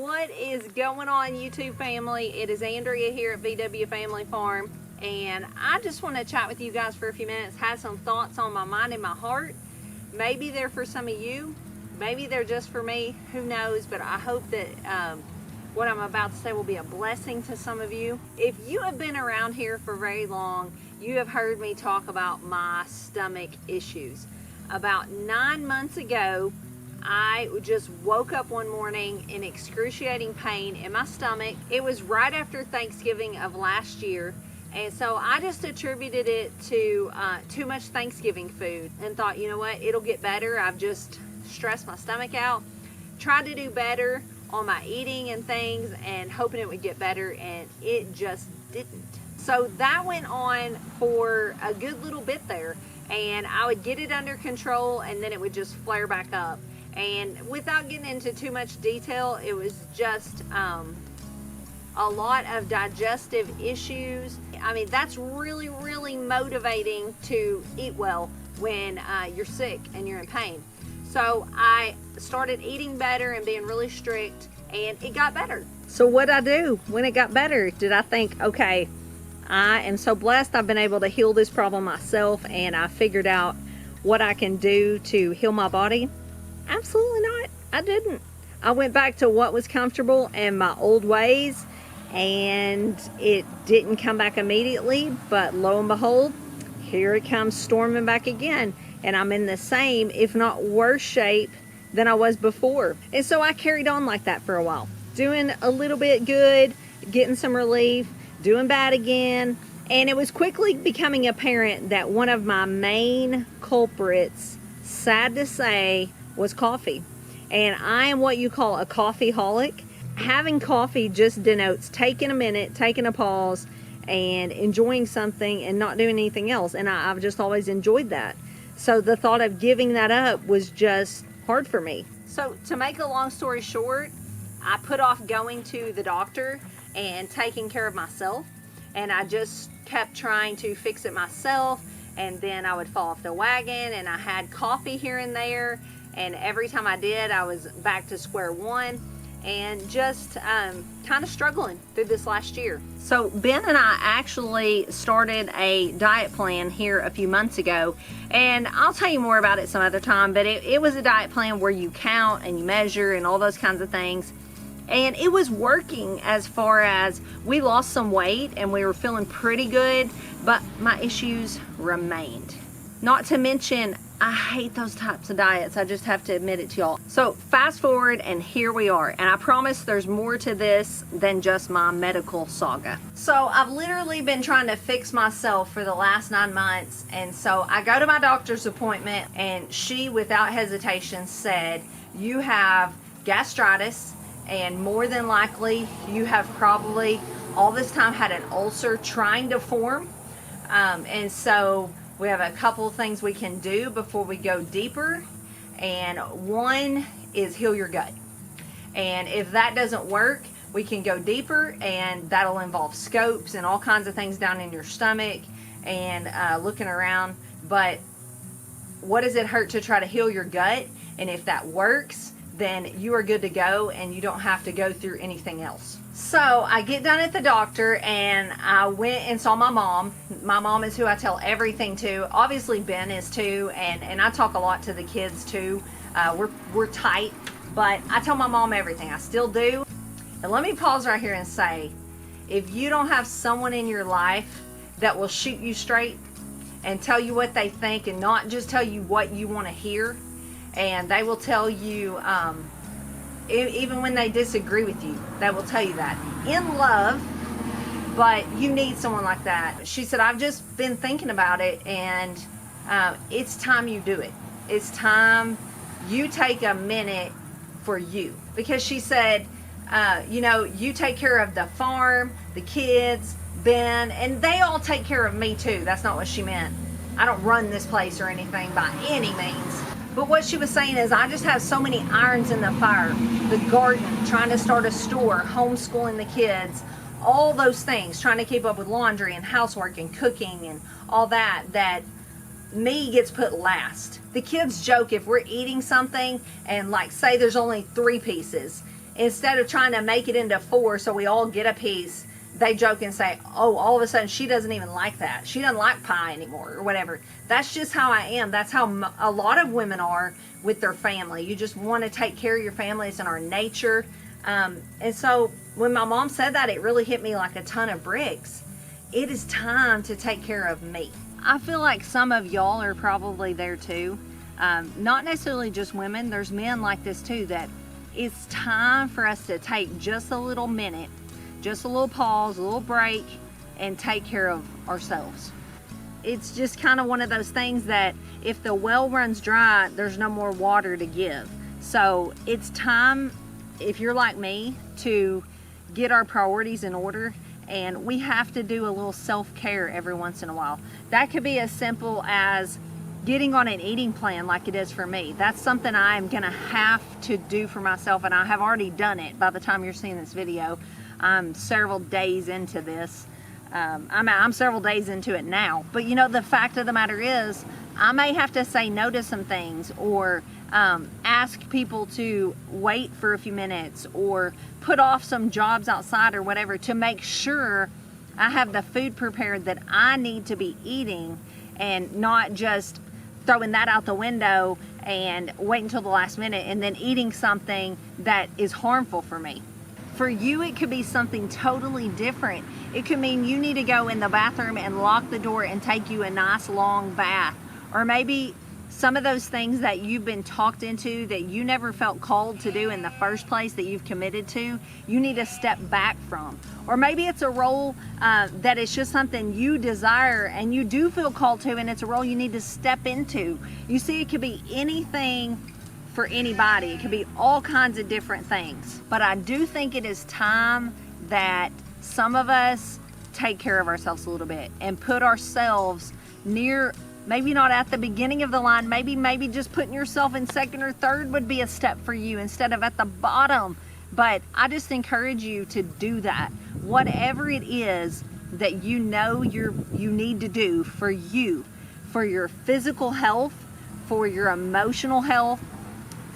What is going on, YouTube family? It is Andrea here at VW Family Farm, and I just want to chat with you guys for a few minutes, have some thoughts on my mind and my heart. Maybe they're for some of you, maybe they're just for me, who knows, but I hope that what I'm about to say will be a blessing to some of you. If you have been around here for very long, you have heard me talk about my stomach issues. About 9 months ago, I just woke up one morning in excruciating pain in my stomach. It was right after Thanksgiving of last year, and so I just attributed it to too much Thanksgiving food and thought, you know what, it'll get better. I've just stressed my stomach out, tried to do better on my eating and things and hoping it would get better, and it just didn't. So that went on for a good little bit there, and I would get it under control and then it would just flare back up. And without getting into too much detail, it was just a lot of digestive issues. I mean, that's really, really motivating to eat well when you're sick and you're in pain. So I started eating better and being really strict, and it got better. So what'd I do when it got better? Did I think, okay, I am so blessed I've been able to heal this problem myself and I figured out what I can do to heal my body? Absolutely not. I didn't. I went back to what was comfortable and my old ways, and it didn't come back immediately, but lo and behold, here it comes storming back again, and I'm in the same, if not worse shape than I was before. And so I carried on like that for a while, doing a little bit good, getting some relief, doing bad again, and it was quickly becoming apparent that one of my main culprits, sad to say, was coffee. And I am what you call a coffeeholic. Having coffee just denotes taking a minute, taking a pause, and enjoying something and not doing anything else. And I've just always enjoyed that. So the thought of giving that up was just hard for me. So to make a long story short, I put off going to the doctor and taking care of myself. And I just kept trying to fix it myself. And then I would fall off the wagon, and I had coffee here and there. And every time I did, I was back to square one and just kind of struggling through this last year. So Ben and I actually started a diet plan here a few months ago, and I'll tell you more about it some other time, but it was a diet plan where you count and you measure and all those kinds of things. And it was working as far as we lost some weight and we were feeling pretty good, but my issues remained. Not to mention, I hate those types of diets. I just have to admit it to y'all. So fast forward, and here we are. And I promise there's more to this than just my medical saga. So I've literally been trying to fix myself for the last 9 months. And so I go to my doctor's appointment, and she, without hesitation, said, you have gastritis, and more than likely you have probably all this time had an ulcer trying to form. And so we have a couple of things we can do before we go deeper, and one is heal your gut. And if that doesn't work, we can go deeper, and that'll involve scopes and all kinds of things down in your stomach and looking around. But what does it hurt to try to heal your gut? And if that works, then you are good to go and you don't have to go through anything else. So I get done at the doctor, and I went and saw my mom. My mom is who I tell everything to. Obviously Ben is too, and I talk a lot to the kids too. We're tight, but I tell my mom everything. I still do. And let me pause right here and say, if you don't have someone in your life that will shoot you straight and tell you what they think and not just tell you what you want to hear, and they will tell you, even when they disagree with you, they will tell you that in love, but you need someone like that. She said, I've just been thinking about it, and it's time you do it. It's time you take a minute for you. Because she said, you know, you take care of the farm, the kids, Ben, and they all take care of me too. That's not what she meant. I don't run this place or anything by any means. But what she was saying is, I just have so many irons in the fire. The garden, trying to start a store, homeschooling the kids, all those things, trying to keep up with laundry and housework and cooking and all that, that me gets put last. The kids joke if we're eating something and like say there's only 3 pieces, instead of trying to make it into 4 so we all get a piece, they joke and say, oh, all of a sudden she doesn't even like that. She doesn't like pie anymore or whatever. That's just how I am. That's how a lot of women are with their family. You just want to take care of your family. It's in our nature. And so when my mom said that, it really hit me like a ton of bricks. It is time to take care of me. I feel like some of y'all are probably there too. Not necessarily just women. There's men like this too, that it's time for us to take just a little minute, just a little pause, a little break, and take care of ourselves. It's just kind of one of those things that if the well runs dry, there's no more water to give. So it's time, if you're like me, to get our priorities in order, and we have to do a little self-care every once in a while. That could be as simple as getting on an eating plan like it is for me. That's something I am gonna have to do for myself, and I have already done it by the time you're seeing this video. I'm several days into this. I'm several days into it now. But you know, the fact of the matter is, I may have to say no to some things, or ask people to wait for a few minutes, or put off some jobs outside or whatever, to make sure I have the food prepared that I need to be eating, and not just throwing that out the window and wait until the last minute and then eating something that is harmful for me. For you, it could be something totally different. It could mean you need to go in the bathroom and lock the door and take you a nice long bath. Or maybe some of those things that you've been talked into that you never felt called to do in the first place, that you've committed to, you need to step back from. Or maybe it's a role that is just something you desire and you do feel called to, and it's a role you need to step into. You see, it could be anything for anybody. It could be all kinds of different things. But I do think it is time that some of us take care of ourselves a little bit and put ourselves near, maybe not at the beginning of the line, maybe just putting yourself in second or third would be a step for you instead of at the bottom. But I just encourage you to do that. Whatever it is that you know you need to do for you, for your physical health, for your emotional health,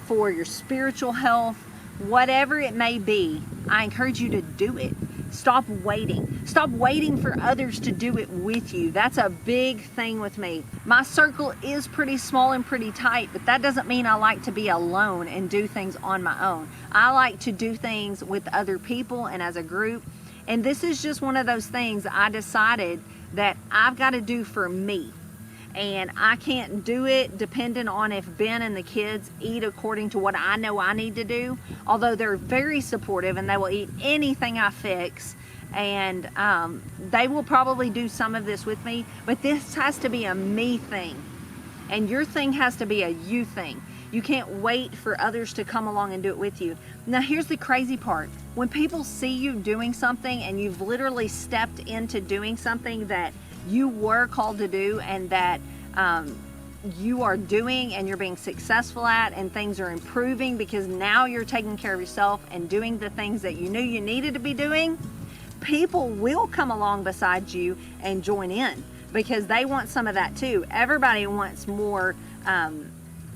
for your spiritual health, whatever it may be, I encourage you to do it. Stop waiting. Stop waiting for others to do it with you. That's a big thing with me. My circle is pretty small and pretty tight, but that doesn't mean I like to be alone and do things on my own. I like to do things with other people and as a group. And this is just one of those things I decided that I've got to do for me. And I can't do it dependent on if Ben and the kids eat according to what I know I need to do. Although they're very supportive and they will eat anything I fix. And they will probably do some of this with me. But this has to be a me thing. And your thing has to be a you thing. You can't wait for others to come along and do it with you. Now here's the crazy part. When people see you doing something and you've literally stepped into doing something that you were called to do, and that you are doing and you're being successful at, and things are improving because now you're taking care of yourself and doing the things that you knew you needed to be doing, people will come along beside you and join in because they want some of that too. Everybody wants more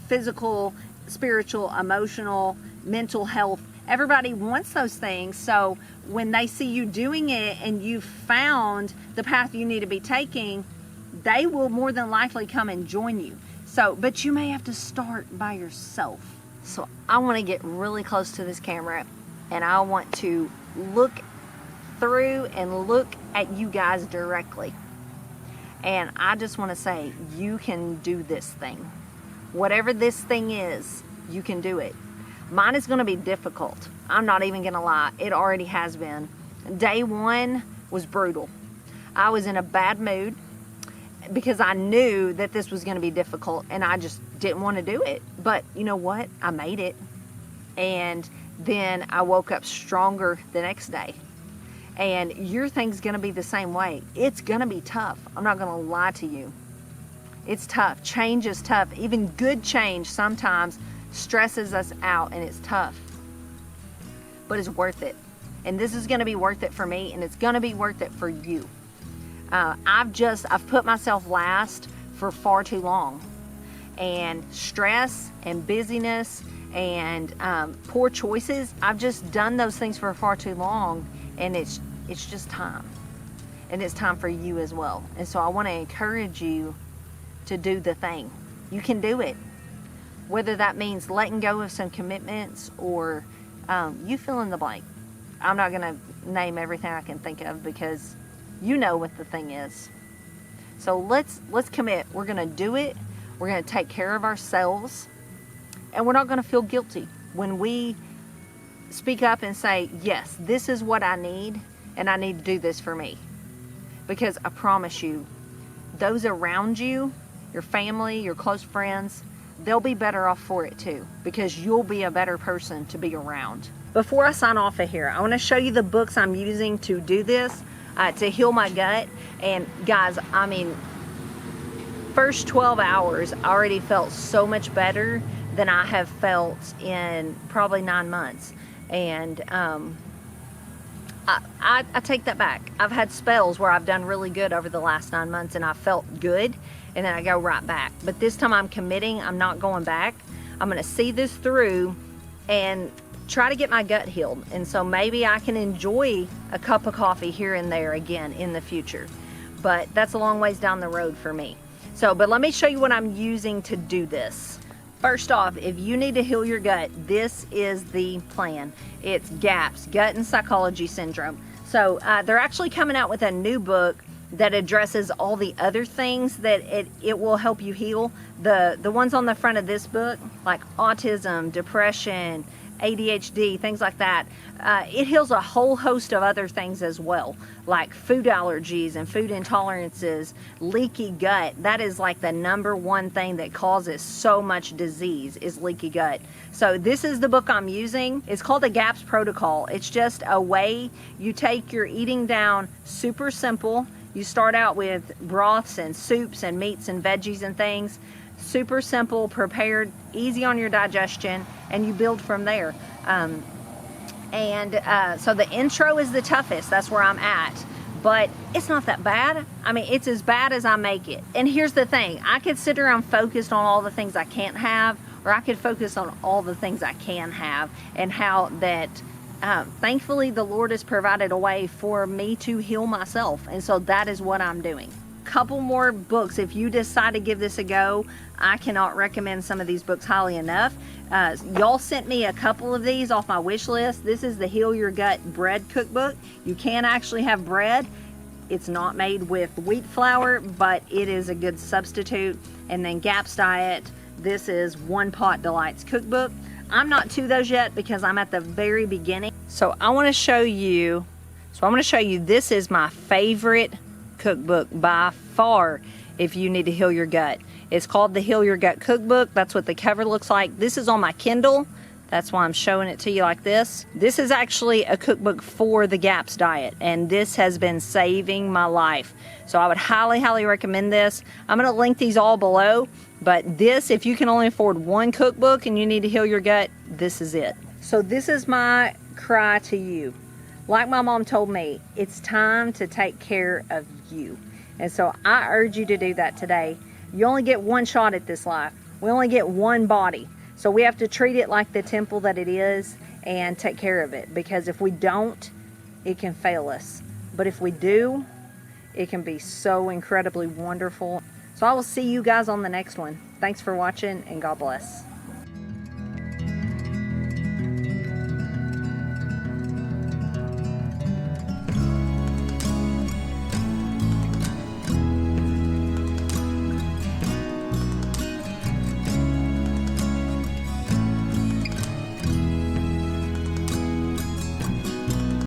physical, spiritual, emotional, mental health. Everybody wants those things. So when they see you doing it and you've found the path you need to be taking, they will more than likely come and join you. So, but you may have to start by yourself. So I want to get really close to this camera and I want to look through and look at you guys directly. And I just want to say, you can do this thing. Whatever this thing is, you can do it. Mine is going to be difficult. I'm not even going to lie. It already has been. Day one was brutal. I was in a bad mood because I knew that this was going to be difficult and I just didn't want to do it. But you know what? I made it. And then I woke up stronger the next day. And your thing's going to be the same way. It's going to be tough. I'm not going to lie to you. It's tough. Change is tough. Even good change sometimes stresses us out and it's tough. But it's worth it. And this is going to be worth it for me, and it's going to be worth it for you. I've put myself last for far too long. And stress and busyness and poor choices. I've just done those things for far too long, and it's just time. And it's time for you as well. And so I want to encourage you to do the thing. You can do it. Whether that means letting go of some commitments or you fill in the blank. I'm not going to name everything I can think of because you know what the thing is. So let's commit. We're going to do it. We're going to take care of ourselves. And we're not going to feel guilty when we speak up and say, yes, this is what I need, and I need to do this for me. Because I promise you, those around you, your family, your close friends, they'll be better off for it too, because you'll be a better person to be around. Before I sign off of here, I want to show you the books I'm using to do this, to heal my gut. And guys, I mean, first 12 hours, I already felt so much better than I have felt in probably 9 months. And I take that back. I've had spells where I've done really good over the last 9 months and I felt good, and then I go right back. But this time I'm committing, I'm not going back. I'm gonna see this through and try to get my gut healed. And so maybe I can enjoy a cup of coffee here and there again in the future. But that's a long ways down the road for me. So, but let me show you what I'm using to do this. First off, if you need to heal your gut, this is the plan. It's GAPS, Gut and Psychology Syndrome. So they're actually coming out with a new book that addresses all the other things that it will help you heal. The ones on the front of this book, like autism, depression, ADHD, things like that, it heals a whole host of other things as well, like food allergies and food intolerances, leaky gut. That is like the #1 thing that causes so much disease, is leaky gut. So this is the book I'm using. It's called the GAPS Protocol. It's just a way you take your eating down super simple. You start out with broths and soups and meats and veggies and things. Super simple, prepared, easy on your digestion, and you build from there. So the intro is the toughest. That's where I'm at. But it's not that bad. I mean, it's as bad as I make it. And here's the thing. I could sit around focused on all the things I can't have, or I could focus on all the things I can have, and how that thankfully the Lord has provided a way for me to heal myself. And so that is what I'm doing. Couple more books. If you decide to give this a go, I cannot recommend some of these books highly enough. Y'all sent me a couple of these off my wish list. This is the Heal Your Gut Bread Cookbook. You can actually have bread. It's not made with wheat flour, but it is a good substitute. And then GAPS Diet. This is One Pot Delights Cookbook. I'm not to those yet because I'm at the very beginning. So I want to show you. I'm going to show you. This is my favorite cookbook by far if you need to heal your gut. It's called the Heal Your Gut Cookbook. That's what the cover looks like. This is on my Kindle. That's why I'm showing it to you like this. This is actually a cookbook for the GAPS diet, and this has been saving my life. So I would highly, highly recommend this. I'm going to link these all below, but this, if you can only afford one cookbook and you need to heal your gut, this is it. So this is my cry to you. Like my mom told me, it's time to take care of you. And so I urge you to do that today. You only get one shot at this life. We only get one body. So we have to treat it like the temple that it is and take care of it. Because if we don't, it can fail us. But if we do, it can be so incredibly wonderful. So I will see you guys on the next one. Thanks for watching, and God bless.